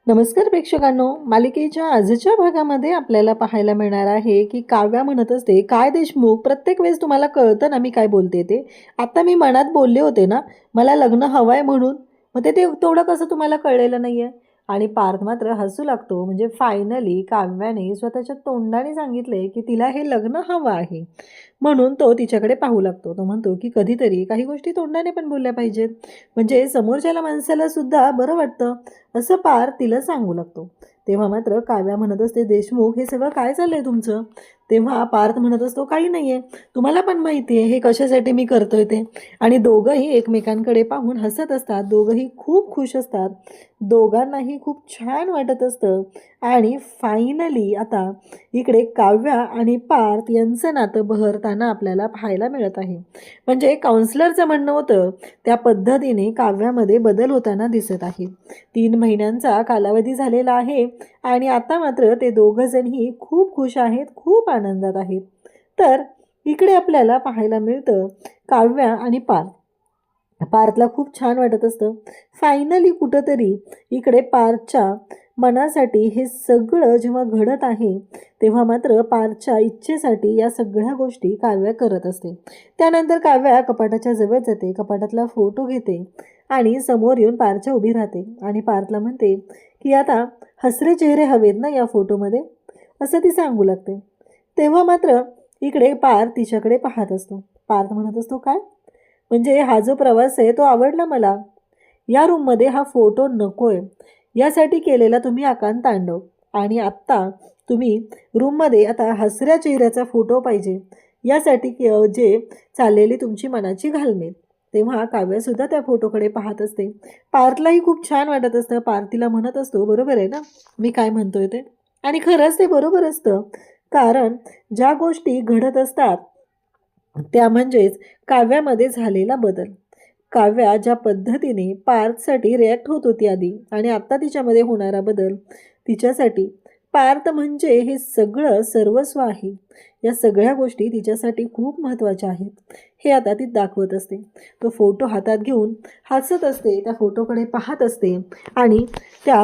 नमस्कार प्रेक्षकांनो, मालिकेच्या आजच्या भागामध्ये आपल्याला पाहायला मिळणार आहे की काव्या म्हणत असते, काय देशमुख, प्रत्येक वेळेस तुम्हाला कळतं ना मी काय बोलते ते. आता मी मनात बोलले होते ना, मला लग्न हवंय म्हणून. मग ते तेवढं कसं तुम्हाला कळलेलं नाहीये? आणि पार्थ मात्र हसू लागतो. म्हणजे फायनली काव्याने स्वतःच्या तोंडाने सांगितले की तिला हे लग्न हवं आहे. म्हणून तो तिच्याकडे पाहू लागतो. तो म्हणतो की कधीतरी काही गोष्टी तोंडाने पण बोलल्या पाहिजेत, म्हणजे समोरच्याला माणसाला सुद्धा बरं वाटतं, असं पार्थ तिला सांगू लागतो. तेव्हा मात्र काव्या म्हणत असते, देशमुख हे सगळं काय चाललंय तुमचं? तेव्हा पार्थ म्हणत असतो, काही नाहीये, तुम्हाला पण माहिती आहे हे कशासाठी मी करतोय ते. आणि दोघंही एकमेकांकडे पाहून हसत असतात. दोघंही खूप खुश असतात. दोघांनाही खूप छान वाटत असतं. आणि फायनली आता इकडे काव्या आणि पार्थ यांचं नातं बहरताना आपल्याला पाहायला मिळत आहे. म्हणजे काउन्सिलरचं म्हणणं होतं त्या पद्धतीने काव्यामध्ये बदल होताना दिसत आहे. 3 महिन्यांचा कालावधी झालेला आहे आणि आता मात्र ते दोघंजणही खूप खुश आहेत, खूप आनंदात आहेत. तर इकडे आपल्याला पाहायला मिळतं काव्या आणि पार्थला खूप छान वाटत असतं. फायनली कुठंतरी इकडे पार्थच्या मनासाठी हे सगळं जेव्हा घडत आहे, तेव्हा मात्र पार्थच्या इच्छेसाठी या सगळ्या गोष्टी काव्या करत असते. त्यानंतर काव्या कपाटाच्या जवळ जाते, कपाटातला फोटो घेते आणि समोर येऊन पार्थच्या उभी राहते आणि पार्थला म्हणते की आता हसरे चेहरे हवेत ना या फोटोमध्ये, असं ती सांगू लागते. तेव्हा मात्र इकडे पार्थ तिच्याकडे पाहत असतो. पार्थ म्हणत असतो, काय म्हणजे हा जो प्रवास आहे तो आवडला मला. या रूममध्ये हा फोटो नकोय, यासाठी केलेला तुम्ही आकांत तांडव. आणि आत्ता तुम्ही रूममध्ये आता हसऱ्या चेहऱ्याचा फोटो पाहिजे, यासाठी जे चाललेली तुमची मनाची घालमेल. तेव्हा काव्यासुद्धा त्या फोटोकडे पाहत असते. पार्थलाही खूप छान वाटत असतं. पार्थ तिला म्हणत असतो, बरोबर आहे ना मी काय म्हणतोय ते. आणि खरंच ते बरोबर असतं, कारण ज्या गोष्टी घडत असतात त्या म्हणजेच काव्यामध्ये झालेला बदल. काव्या ज्या पद्धतीने पार्थसाठी रिॲक्ट होत होती आधी, आणि आत्ता तिच्यामध्ये होणारा बदल तिच्यासाठी पार्थ म्हणजे हे सगळं सर्वस्व आहे. या सगळ्या गोष्टी तिच्यासाठी खूप महत्त्वाच्या आहेत, हे आता ती दाखवत असते. तो फोटो हातात घेऊन हसत असते, त्या फोटोकडे पाहत असते आणि त्या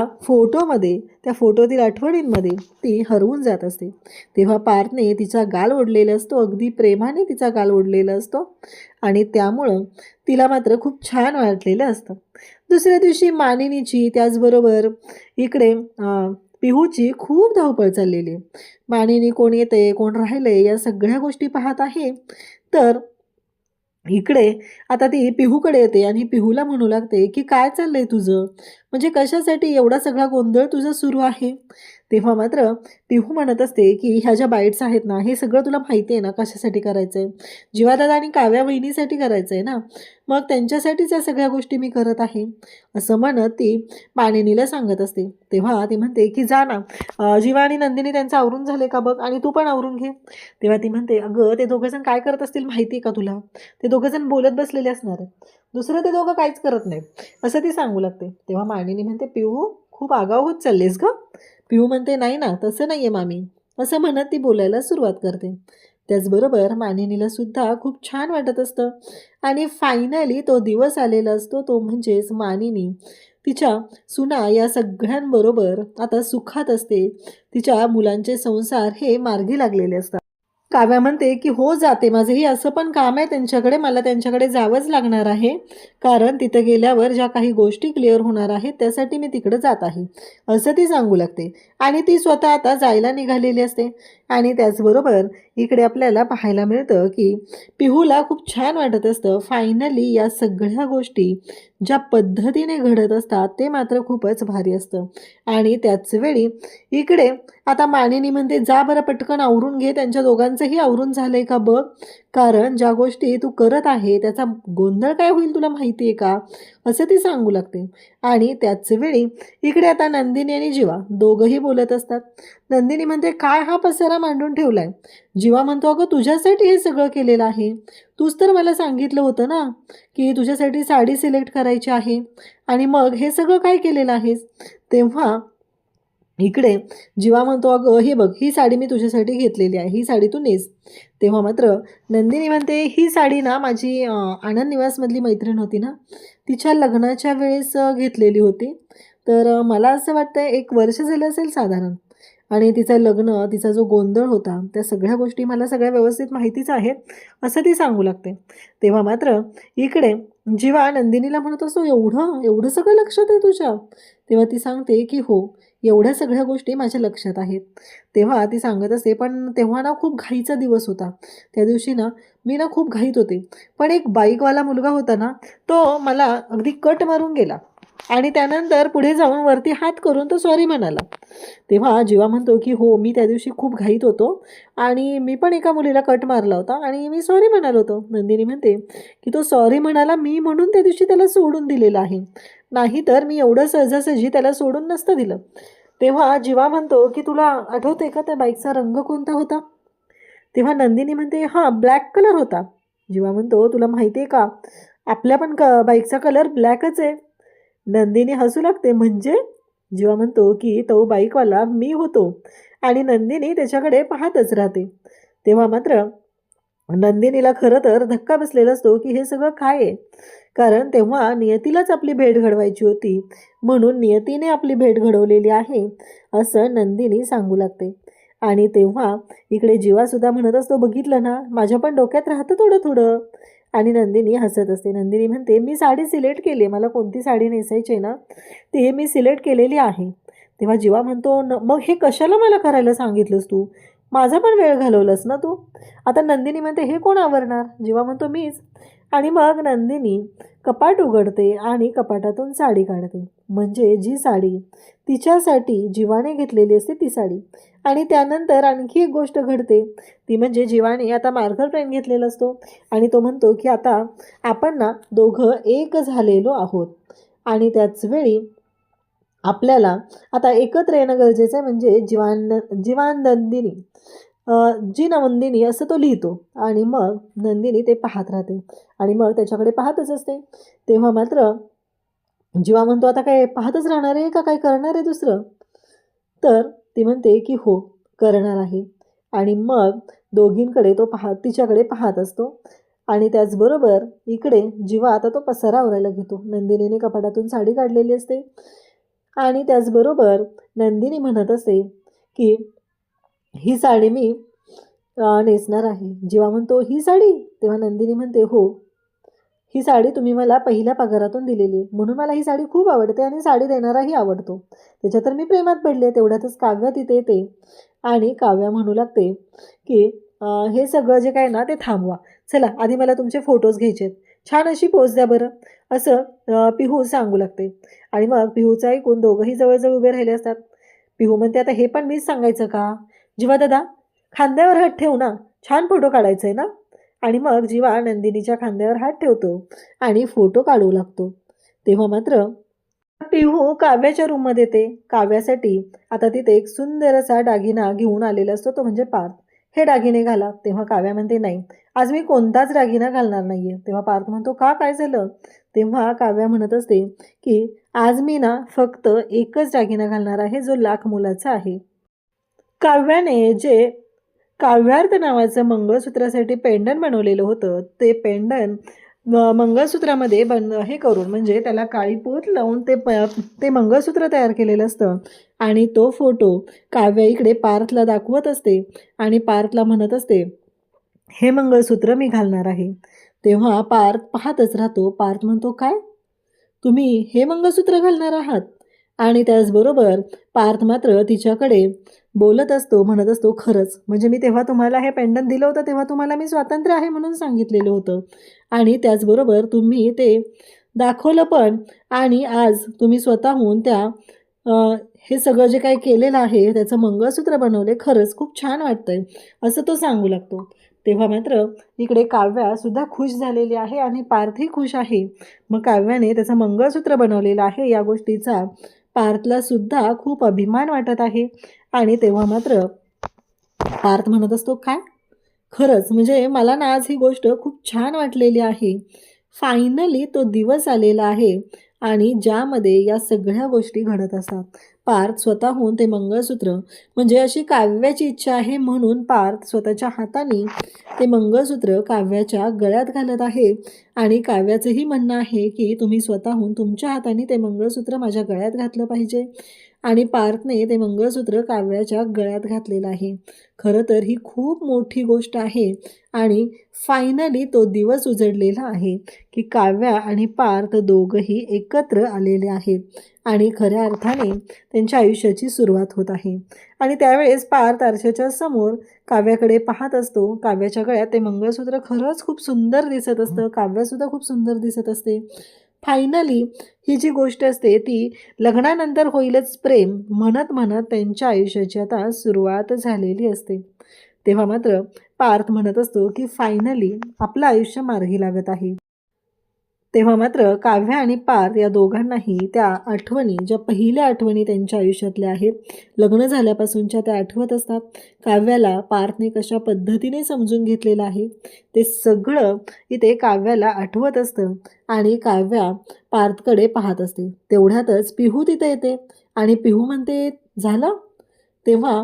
फोटोतील आठवणींमध्ये ती हरवून जात असते. तेव्हा पार्थने तिचा गाल ओढलेला असतो, अगदी प्रेमाने तिचा गाल ओढलेला असतो आणि त्यामुळं तिला मात्र खूप छान वाटलेलं असतं. दुसऱ्या दिवशी मानिनीची, त्याचबरोबर इकडे पिहूची खूप धावपळ चाललेली आहे. मानिनी कोण येते कोण राहिले या सगळ्या गोष्टी पाहत आहे. तर इकडे आता ती पिहूकडे येते आणि पिहूला म्हणू लागते की काय चाललंय तुझं, म्हणजे कशासाठी एवढा सगळा गोंधळ तुझा सुरू आहे. तेव्हा मात्र पिहू म्हणत असते की ह्या ज्या बाईट्स आहेत ना, हे सगळं तुला माहिती आहे ना कशासाठी करायचं आहे. जीवादादा आणि काव्या वहिनीसाठी करायचं आहे ना, मग त्यांच्यासाठीच या सगळ्या गोष्टी मी करत आहे, असं म्हणत ती मानिनीला सांगत असते. तेव्हा ती म्हणते की जा ना, जीवा आणि नंदिनी त्यांचं आवरून झाले का बघ, आणि तू पण आवरून घे. तेव्हा ती म्हणते, अगं ते दोघंजण काय करत असतील माहिती आहे का तुला, ते दोघंजण बोलत बसलेले असणार आहेत, दुसरं ते दोघं काहीच करत नाहीत, असं ती सांगू लागते. तेव्हा मानिनी म्हणते, पिहू खूप आगाऊ होत चाललेस ग. पिहू म्हणते, नाही ना तसं नाही आहे मामी, असं म्हणत ती बोलायला सुरुवात करते. त्याचबरोबर मानिनीला सुद्धा खूप छान वाटत असतं. आणि फायनली तो दिवस आलेला असतो, तो म्हणजेच मानिनी तिच्या सुना या सगळ्यांबरोबर आता सुखात असते. तिच्या मुलांचे संसार हे मार्गी लागलेले असतात. काव्या म्हणते की हो जाते, माझंही असं पण काम आहे त्यांच्याकडे, मला त्यांच्याकडे जावंच लागणार आहे, कारण तिथं गेल्यावर ज्या काही गोष्टी क्लिअर होणार आहेत त्यासाठी मी तिकडं जात आहे, असं ती सांगू लागते. आणि ती स्वतः आता जायला निघालेली असते. आणि त्याचबरोबर इकडे आपल्याला पाहायला मिळतं की पिहूला खूप छान वाटत असतं. फायनली या सगळ्या गोष्टी ज्या पद्धतीने घडत असतात ते मात्र खूपच भारी असतं. आणि त्याच वेळी इकडे आता मानिनी म्हणते, जा बरं पटकन आवरून घे, त्यांच्या दोघांचंही आवरून झालंय का बघ, कारण ज्या गोष्टी तू करत आहे त्याचा गोंधळ काय होईल तुला माहिती आहे का, असं ती सांगू लागते. आणि त्याच वेळी इकडे आता नंदिनी आणि जीवा दोघंही बोलत असतात. नंदिनी म्हणते, काय हा पसारा मांडून ठेवलाय. जीवा म्हणतो, अगं तुझ्यासाठी हे सगळं केलेलं आहे, तूच तर मला सांगितलं होतं ना की तुझ्यासाठी साडी सिलेक्ट करायची आहे, आणि मग हे सगळं काय केलेलं आहेस. तेव्हा इकडे जीवा म्हणतो, अगं हे बघ, ही साडी मी तुझ्यासाठी घेतलेली आहे, ही साडी तू नेस. तेव्हा मात्र नंदिनी म्हणते, ही साडी ना माझी आनंद निवासमधली मैत्रीण होती ना, तिच्या लग्नाच्या वेळेस घेतलेली होती, मला असं वाटतं 1 वर्ष झालं असेल साधारण. आणि तिचं लग्न, तिचा जो गोंधळ होता, त्या सगळ्या गोष्टी मला सगळ्या व्यवस्थित माहितीच आहेत, असं ती सांगू लागते. तेव्हा मात्र इकडे जेव्हा नंदिनीला म्हणत असतो, "एवढं, एवढं सगळं लक्षात आहे तुझ्या?" तेव्हा ती सांगते, की "हो, एवढ्या सगळ्या गोष्टी माझ्या लक्षात आहेत." तेव्हा ती सांगत असते, "पण तेव्हा ना खूप घाईचा दिवस होता. त्या दिवशी ना मी ना खूप घाईत होते. पण एक बाईकवाला मुलगा होता ना, तो मला अगदी कट मारून गेला आणि त्यानंतर पुढे जाऊन वरती हात करून तो सॉरी म्हणाला." तेव्हा जीवा म्हणतो, की "हो, मी त्या दिवशी खूप घाईत होतो आणि मी पण एका मुलीला कट मारला होता आणि मी सॉरी म्हणालो होतो." नंदिनी म्हणते, की "तो सॉरी म्हणाला मी म्हणून त्या दिवशी त्याला सोडून दिलेलं आहे. नाहीतर मी एवढं सहजासहजी त्याला सोडून नसतं दिलं." तेव्हा जीवा म्हणतो, की "तुला आठवतंय का त्या बाईकचा रंग कोणता होता?" तेव्हा नंदिनी म्हणते, "हां, ब्लॅक कलर होता." जीवा म्हणतो, "तुला माहिती आहे का, आपल्या पण बाईकचा कलर ब्लॅकच आहे." नंदिनी हसू लागते, "म्हणजे?" जीवा म्हणतो, की "तो बाईकवाला मी होतो." आणि नंदिनी त्याच्याकडे पाहतच राहते. तेव्हा मात्र नंदिनीला खरं तर धक्का बसलेला असतो, की हे सगळं काय आहे? कारण तेव्हा नियतीलाच आपली भेट घडवायची होती. म्हणून नियतीने आपली भेट घडवलेली आहे, असं नंदिनी सांगू लागते. आणि तेव्हा इकडे जीवासुद्धा म्हणत असतो, "बघितलं ना, माझ्या पण डोक्यात राहतं थोडं-थोडं." आणि नंदिनी हसत असते. नंदिनी म्हणते, "मी साडी सिलेक्ट केली आहे. मला कोणती साडी नेसायची आहे ना, ती मी सिलेक्ट केलेली आहे." तेव्हा जीवा म्हणतो, "मग हे कशाला मला करायला सांगितलंस तू? माझा पण वेळ घालवलास ना तू." आता नंदिनी म्हणते, "हे कोण आवरणार?" जीवा म्हणतो, "मीच." आणि मग नंदिनी कपाट उघडते आणि कपाटातून साडी काढते. म्हणजे जी साडी तिच्यासाठी जीवाने घेतलेली असते ती साडी. आणि त्यानंतर आणखी एक गोष्ट घडते, ती म्हणजे जीवाने आता मार्कर पेन घेतलेला असतो आणि तो म्हणतो, की "आता आपण ना दोघं एक झालेलो आहोत आणि त्याचवेळी आपल्याला आता एकत्र येणं गरजेचं आहे." म्हणजे जीवान नंदिनी अ, जी नंदिनी असं तो लिहितो आणि मग नंदिनी ते पाहत राहते आणि मग त्याच्याकडे पाहतच असते. तेव्हा मात्र जीवा म्हणतो, "आता काय पाहतच राहणार आहे का काय करणार आहे दुसरं?" तर ती म्हणते, की "हो, करणार आहे." आणि मग दोघींकडे तो तिच्याकडे पाहत असतो आणि त्याचबरोबर इकडे जीवा आता तो पसारा आवरायला घेतो. नंदिनीने कपाटातून साडी काढलेली असते आणि त्याचबरोबर नंदिनी म्हणत असते, की "ही साडी मी नेसणार आहे." जीवा म्हणतो, "ही साडी?" तेव्हा नंदिनी म्हणते, "हो, ही साडी तुम्ही मला पहिल्या पगारातून दिलेली आहे. म्हणून मला ही साडी खूप आवडते आणि साडी देणाराही आवडतो. त्याच्यात तर मी प्रेमात पडले." तेवढ्यातच काव्या तिथे येते आणि काव्या म्हणू लागते, की "हे सगळं जे काय ना ते थांबवा. चला आधी मला तुमचे फोटोज घ्यायचे आहेत. छान अशी पोज द्या बरं." असं पिहू सांगू लागते. आणि मग पिहूचं ऐकून दोघंही जवळ उभे राहिले असतात. पिहू म्हणते, "आता हे पण मीच सांगायचं का? जीवा दादा, खांद्यावर हात ठेव ना. छान फोटो काढायचा आहे ना." आणि मग जीवा नंदिनीच्या खांद्यावर हात ठेवतो आणि फोटो काढू लागतो. तेव्हा मात्र पिहू काव्याच्या रूममध्ये येते. काव्यासाठी आता तिथे एक सुंदर असा दागिना घेऊन आलेला असतो, तो म्हणजे पार्थ. "हे दागिने घाला." तेव्हा काव्या म्हणते, "नाही, आज मी कोणताच दागिना घालणार नाहीये." तेव्हा पार्थ म्हणतो, "का, काय झालं?" तेव्हा काव्या म्हणत असते, की "आज मी ना फक्त एकच दागिना घालणार आहे, जो लाख मोलाचा आहे." काव्याने जे काव्यार्थ नावाचं मंगळसूत्रासाठी पेंडंट बनवलेलं होतं, ते पेंडंट मंगळसूत्रामध्ये हे करून म्हणजे त्याला काळी पोत लावून ते मंगळसूत्र तयार केलेलं असतं आणि तो फोटो काव्या इकडे पार्थला दाखवत असते आणि पार्थला म्हणत असते, "हे मंगळसूत्र मी घालणार आहे." तेव्हा पार्थ पाहतच राहतो. पार्थ म्हणतो, "काय? तुम्ही हे मंगळसूत्र घालणार आहात?" आणि त्याचबरोबर पार्थ मात्र तिच्याकडे बोलत असतो, म्हणत असतो, "खरंच, म्हणजे मी तेव्हा तुम्हाला हे पेंडंट दिलं होतं, तेव्हा तुम्हाला मी स्वातंत्र्य आहे म्हणून सांगितलेलं होतं आणि त्याचबरोबर तुम्ही ते दाखवलं पण आणि आज तुम्ही स्वतःहून अ, हे सगळं जे काही केलेलं आहे त्याचं मंगळसूत्र बनवले. खरंच खूप छान वाटतंय." असं तो सांगू लागतो. तेव्हा मात्र इकडे काव्यासुद्धा खुश झालेली आहे आणि पार्थही खुश आहे. मग काव्याने त्याचं मंगळसूत्र बनवलेलं आहे या गोष्टीचा पार्थला सुद्धा खूप अभिमान वाटत आहे. आणि तेव्हा मात्र पार्थ म्हणत असतो, "काय? खरंच म्हणजे मला ना आज ही गोष्ट खूप छान वाटलेली आहे. फायनली तो दिवस आलेला आहे आणि ज्यामध्ये या सगळ्या गोष्टी घडत असतात. पार्थ स्वतःहून ते मंगळसूत्र, म्हणजे अशी काव्याची इच्छा आहे म्हणून पार्थ स्वतःच्या हाताने ते मंगळसूत्र काव्याच्या गळ्यात घालत आहे. आणि काव्याचंही म्हणणं आहे की तुम्ही स्वतःहून तुमच्या हाताने ते मंगळसूत्र माझ्या गळ्यात घातलं पाहिजे. आणि पार्थने ते मंगळसूत्र काव्याच्या गळ्यात घातलेलं आहे. खरं तर ही खूप मोठी गोष्ट आहे. आणि फायनली तो दिवस उजडलेला आहे की काव्या आणि पार्थ दोघंही एकत्र आलेले आहेत आणि खऱ्या अर्थाने त्यांच्या आयुष्याची सुरुवात होत आहे. आणि त्यावेळेस पार्थ आरशाच्या समोर काव्याकडे पाहत असतो. काव्याच्या गळ्यात ते मंगळसूत्र खरंच खूप सुंदर दिसत असतं. काव्यासुद्धा खूप सुंदर दिसत असते. फायनली ही जी गोष्ट असते ती लग्नानंतर होईलच प्रेम म्हणत म्हणत त्यांच्या आयुष्याची आता सुरुवात झालेली असते. तेव्हा मात्र पार्थ म्हणत असतो की फायनली आपलं आयुष्य मार्गी लागत आहे. तेव्हा मात्र काव्या आणि पार्थ या दोघांनाही त्या आठवणी, ज्या पहिल्या आठवणी त्यांच्या आयुष्यातल्या आहेत, लग्न झाल्यापासूनच्या त्या आठवत असतात. काव्याला पार्थने कशा पद्धतीने समजून घेतलेलं आहे ते सगळं इथे काव्याला आठवत असतं. आणि काव्या पार्थकडे पाहत असते. तेवढ्यातच पिहू तिथे येते आणि पिहू म्हणते, झालं? तेव्हा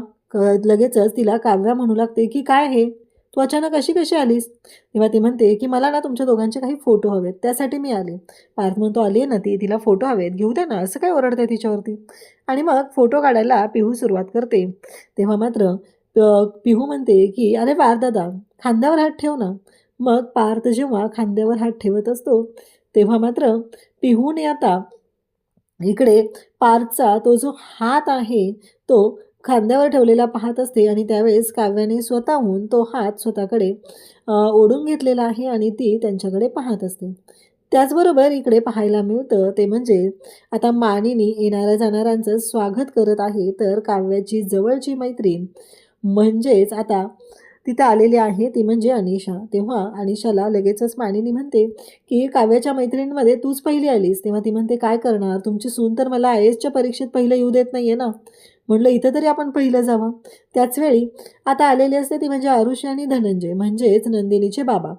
लगेचच तिला काव्या म्हणू लागते की काय हे, तू अचानक अशी कशी आलीस? तेव्हा ती म्हणते की मला ना तुमच्या दोघांचे काही फोटो हवेत, त्यासाठी मी आले. पार्थ म्हणतो, आली आहे ना ती, तिला फोटो हवेत, घेऊ दे ना, असं काय ओरडते तिच्यावरती? आणि मग फोटो काढायला पिहू सुरुवात करते. तेव्हा मात्र पिहू म्हणते की अरे पार्थ दादा, खांद्यावर हात ठेव ना. मग पार्थ जेव्हा खांद्यावर हात ठेवत असतो तेव्हा मात्र पिहूने आता इकडे पार्थचा तो जो हात आहे तो खांद्यावर ठेवलेला पाहत असते. आणि त्यावेळेस काव्याने स्वतःहून तो हात स्वतःकडे ओढून घेतलेला आहे आणि ती त्यांच्याकडे पाहत असते. त्याचबरोबर इकडे पाहायला मिळतं ते म्हणजे आता मानिनी येणाऱ्या जाणाऱ्यांचं स्वागत करत आहे. तर काव्याची जवळची मैत्रीण म्हणजेच आता तिथं आलेली आहे ती म्हणजे अनिशा. तेव्हा अनिशाला लगेचच मानिनी म्हणते की काव्याच्या मैत्रिणींमध्ये तूच पहिली आलीस. तेव्हा ती म्हणते, काय करणार, तुमची सून तर मला IASच्या परीक्षेत पहिलं येऊ देत नाही आहे ना. म्हटलं इथं तरी आपण पहिलं जावं. त्याचवेळी आता आलेली असते ती म्हणजे आरुषी आणि धनंजय, म्हणजेच नंदिनीचे बाबा.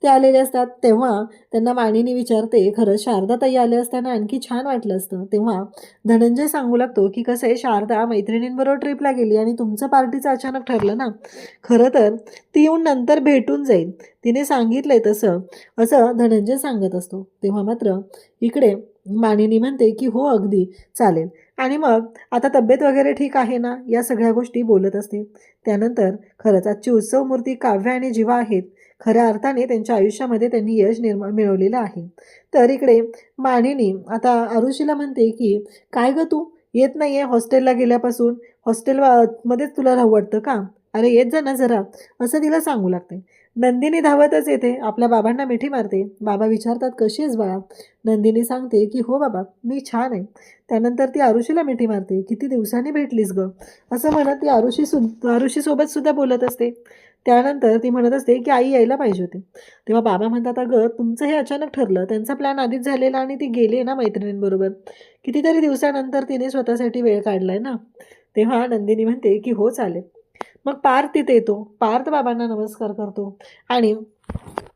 ते आलेले असतात. तेव्हा त्यांना मानिनी विचारते, खरंच शारदाताई आले असताना आणखी छान वाटलं असतं. तेव्हा धनंजय सांगू लागतो की कसं आहे, शारदा मैत्रिणींबरोबर ट्रिपला गेली आणि तुमचं पार्टीचं अचानक ठरलं ना. खरं तर ती येऊन नंतर भेटून जाईल, तिने सांगितलंय तसं, असं धनंजय सांगत असतो. तेव्हा मात्र इकडे मानिनी म्हणते की हो अगदी चालेल. आणि मग आता तब्येत वगैरे ठीक आहे ना, या सगळ्या गोष्टी बोलत असते. त्यानंतर खरंच आजची उत्सवमूर्ती काव्य आणि जीवा आहेत. खऱ्या अर्थाने त्यांच्या आयुष्यामध्ये त्यांनी यश मिळवलेलं आहे. तर इकडे मानिनी आता आरुषीला म्हणते की काय गं तू येत नाही आहे हॉस्टेलला गेल्यापासून, मध्येच तुला राहू वाटतं का? अरे येत जा ना जरा, असं तिला सांगू लागते. नंदिनी धावतच येते, आपल्या बाबांना मिठी मारते. बाबा विचारतात, कशी आहेस बाळा? नंदिनी सांगते की हो बाबा, मी छान आहे. त्यानंतर ती आरुषीला मिठी मारते. किती दिवसांनी भेटलीस गं, असं म्हणत ती आरुषीसोबत सुद्धा बोलत असते. त्यानंतर ती म्हणत असते की आई यायला पाहिजे होती. तेव्हा बाबा म्हणतात, अगं तुमचं हे अचानक ठरलं, त्यांचा प्लॅन आधीच झालेला आणि ती गेली ना मैत्रिणींबरोबर, कितीतरी दिवसानंतर तिने स्वतःसाठी वेळ काढलाय ना. तेव्हा नंदिनी म्हणते की हो चालेल. मग पार्थ तिथे येतो. पार्थ बाबांना नमस्कार करतो आणि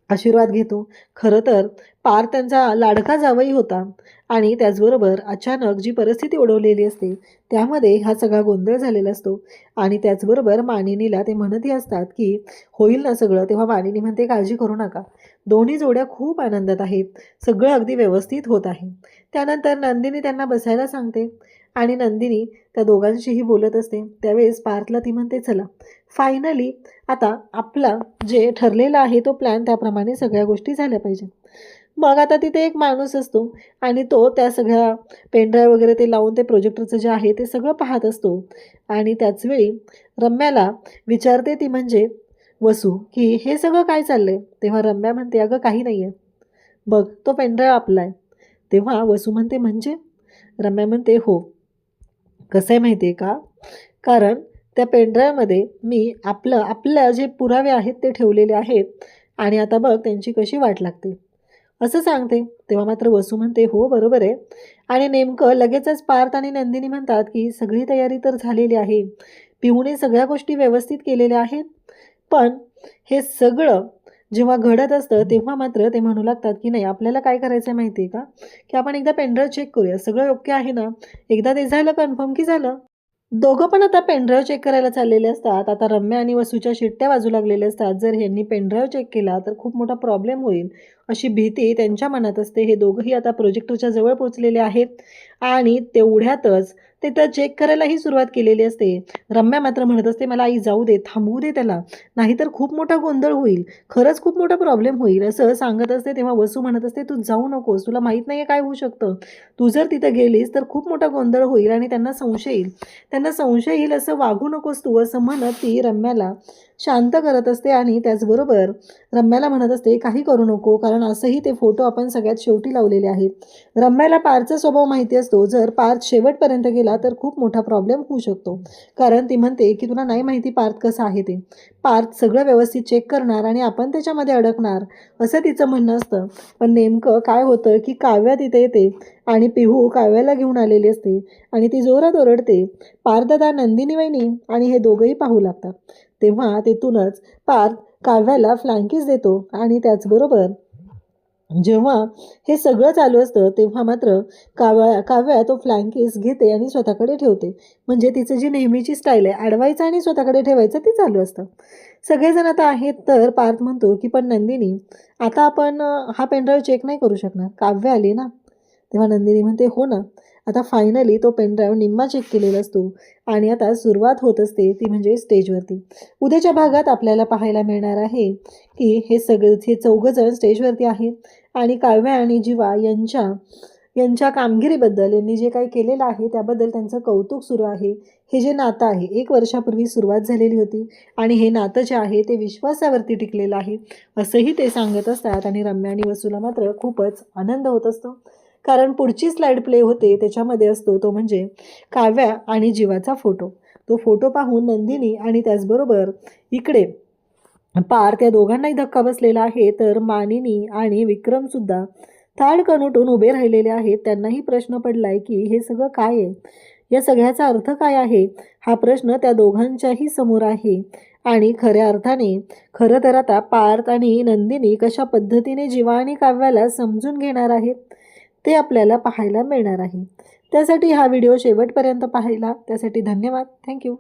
आशीर्वाद घेतो. खरं तर पार्थ त्यांचा लाडका जावई होता आणि त्याचबरोबर अचानक जी परिस्थिती ओढवलेली असते त्यामध्ये हा सगळा गोंधळ झालेला असतो. आणि त्याचबरोबर मानिनीला ते म्हणतही असतात की होईल ना सगळं. तेव्हा मानिनी म्हणते, काळजी करू नका, दोन्ही जोड्या खूप आनंदात आहेत, सगळं अगदी व्यवस्थित होत आहे. त्यानंतर नंदिनी त्यांना बसायला सांगते आणि नंदिनी त्या दोघांशीही बोलत असते. त्यावेळेस पार्थला ती म्हणते, चला फायनली आता आपला जे ठरलेला आहे तो प्लॅन त्याप्रमाणे सगळ्या गोष्टी झाल्या पाहिजे. मग आता तिथे एक माणूस असतो आणि तो त्या सगळ्या पेनड्राईव्ह वगैरे ते लावून ते प्रोजेक्टरचं जे आहे ते सगळं पाहत असतो. आणि त्याचवेळी रम्याला विचारते ती म्हणजे वसू की हे सगळं काय चाललंय? तेव्हा रम्या म्हणते, अगं काही नाही आहे, बघ तो पेनड्राईव्ह आपला आहे. तेव्हा वसू म्हणते, म्हणजे? रम्या म्हणते, हो, कसं आहे माहिती आहे का, कारण त्या पेनड्राईव्हमध्ये मी आपलं जे पुरावे आहेत ते ठेवलेले आहेत आणि आता बघ त्यांची कशी वाट लागते, असं सांगते. तेव्हा मात्र वसू म्हणते, हो बरोबर आहे. आणि नेमकं लगेचच पार्थ आणि नंदिनी म्हणतात की सगळी तयारी तर झालेली आहे, पिहूने सगळ्या गोष्टी व्यवस्थित केलेल्या आहेत, पण हे सगळं जेव्हा घडत असतं तेव्हा मात्र ते म्हणू लागतात की नाही, आपल्याला काय करायचं आहे माहिती आहे का, की आपण एकदा पेनड्राईव्ह चेक करूया, सगळं ओके आहे ना. एकदा ते झालं कन्फर्म की झालं. दोघं पण आता पेनड्राईव्ह चेक करायला चाललेले असतात. आता रम्या आणि वसूच्या शिट्ट्या वाजू लागलेल्या असतात. जर ह्यांनी पेनड्राईव्ह चेक केला तर खूप मोठा प्रॉब्लेम होईल, अशी भीती त्यांच्या मनात असते. हे दोघंही आता प्रोजेक्टरच्या जवळ पोहोचलेले आहेत आणि तेवढ्यातच ते तर चेक करायलाही सुरुवात केलेली असते. रम्या मात्र म्हणत असते, "मला आई जाऊ दे, थांबवू दे त्याला, नाहीतर खूप मोठा गोंधळ होईल. खरंच खूप मोठा प्रॉब्लेम होईल." असं सांगत असते. तेव्हा वसू म्हणत असते, "तू जाऊ नकोस. तुला माहीत नाही काय होऊ शकतं. तू जर तिथं गेलीस तर खूप मोठा गोंधळ होईल आणि त्यांना संशय येईल. त्यांना संशय येईल असं वागू नकोस तू." असं म्हणत ती रम्याला शांत करत असते आणि त्याचबरोबर रम्याला म्हणत असते, "काही करू नको, कारण असंही ते फोटो आपण सगळ्यात शेवटी लावलेले आहेत." रम्याला पार्थचा स्वभाव माहिती असतो. जर पार्थ शेवटपर्यंत गेला तर खूप मोठा प्रॉब्लेम होऊ शकतो. कारण ती म्हणते की तुला नाही माहिती पार्थ कसा आहे ते. पार्थ सगळं व्यवस्थित चेक करणार आणि आपण त्याच्यामध्ये अडकणार, असं तिचं म्हणणं असतं. पण नेमकं काय होतं की काव्या तिथे येते आणि पिहू काव्याला घेऊन आलेली असते आणि ती जोरात ओरडते, "पार्थदादा, नंदिनी वहिनी." आणि हे दोघंही पाहू लागतात. तेव्हा तिथूनच पार्थ काव्याला फ्लँकीज देतो आणि त्याचबरोबर जेव्हा हे सगळं चालू असतं तेव्हा मात्र काव्या तो फ्लँकीस घेते आणि स्वतःकडे ठेवते. म्हणजे तिचं जी नेहमीची स्टाईल आहे, अडवायचं आणि स्वतःकडे ठेवायचं, ते चालू असतं. सगळेजण आता आहेत तर पार्थ म्हणतो की "पण नंदिनी, आता आपण हा पेनड्राईव्ह चेक नाही करू शकणार, काव्य आली ना." तेव्हा नंदिनी म्हणते, "हो ना." आता फायनली तो पेनड्राईव्ह निम्मा चेक केलेला असतो आणि आता सुरुवात होत असते ती म्हणजे स्टेजवरती. उद्याच्या भागात आपल्याला पाहायला मिळणार आहे की हे चौघंजण स्टेजवरती आहेत आणि काव्या आणि जीवा यांच्या कामगिरीबद्दल, यांनी जे काही केलेलं आहे त्याबद्दल त्यांचं कौतुक सुरू आहे. हे जे नातं आहे, 1 वर्षापूर्वी सुरुवात झालेली होती आणि हे नातं जे आहे ते विश्वासावरती टिकलेलं आहे, असंही ते सांगत असतात. आणि रम्या आणि वसूला मात्र खूपच आनंद होत असतो. कारण पुढची स्लाईड प्ले होते त्याच्यामध्ये असतो तो म्हणजे काव्या आणि जीवाचा फोटो. तो फोटो पाहून नंदिनी आणि त्याचबरोबर इकडे पार्थ या दोघांनाही धक्का बसलेला आहे. तर मानिनी आणि विक्रमसुद्धा ताडकन उठून उभे राहिलेले आहेत. त्यांनाही प्रश्न पडलाय की हे सगळं काय आहे? या सगळ्याचा अर्थ काय आहे? हा प्रश्न त्या दोघांच्याही समोर आहे. आणि खऱ्या अर्थाने खरं तर आता पार्थ आणि नंदिनी कशा पद्धतीने जीवा आणि काव्याला समजून घेणार आहेत ते आपल्याला पाहायला मिळणार आहे. त्यासाठी हा व्हिडिओ शेवटपर्यंत पाहिला त्यासाठी धन्यवाद. थँक्यू.